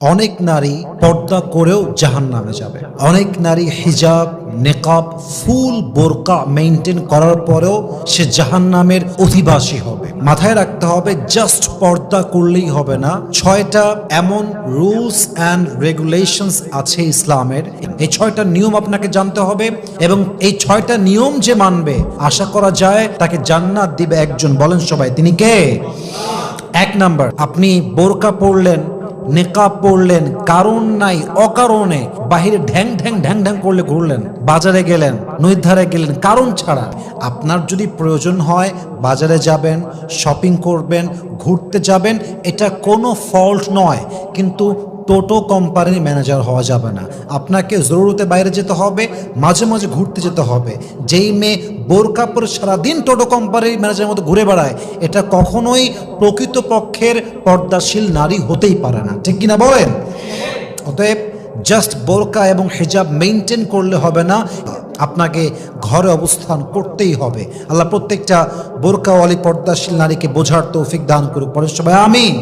অনেক নারী পর্দা করেও জাহান্নামে যাবে। অনেক নারী হিজাব, নেকাব, ফুল বোরকা মেইনটেইন করার পরেও সে জাহান্নামের অধিবাসী হবে। মাথায় রাখতে হবে, জাস্ট পর্দা করলেই হবে না। 6টা এমন রুলস অ্যান্ড রেগুলেশনস আছে ইসলামের। এই 6টা নিয়ম আপনাকে জানতে হবে এবং এই 6টা নিয়ম যে মানবে, আশা করা যায় তাকে জান্নাত দিবে একজন। বলেন সবাই, তিনি কে? 1 নাম্বার, আপনি বোরকা পরলেন, নেকাব পড়লেন, কারণ নাই অকারণে বাহিরে ঢ্যাং ঢ্যাং ঢ্যাং ঢ্যাং করলে ঘুরলেন, বাজারে গেলেন, নদীর ধারে গেলেন, কারণ ছাড়া। আপনার যদি প্রয়োজন হয় বাজারে যাবেন, শপিং করবেন, ঘুরতে যাবেন, এটা কোনো ফল্ট নয়, কিন্তু টোটো কোম্পানির ম্যানেজার হওয়া যাবে না। আপনাকে জরুরতে বাইরে যেতে হবে, মাঝে মাঝে ঘুরতে যেতে হবে। যেই মেয়ে বোরকা পরে সারাদিন টোটো কোম্পানির ম্যানেজারের মতো ঘুরে বেড়ায়, এটা কখনোই প্রকৃতপক্ষের পর্দাশীল নারী হতেই পারে না। ঠিক কিনা বলেন? অতএব জাস্ট বোরকা এবং হিজাব মেইনটেইন করলে হবে না, আপনাকে ঘরে অবস্থান করতেই হবে। আল্লাহ প্রত্যেকটা বোরকাওয়ালি পর্দাশীল নারীকে বোঝার তৌফিক দান করুক। পরে সবাই আমিন।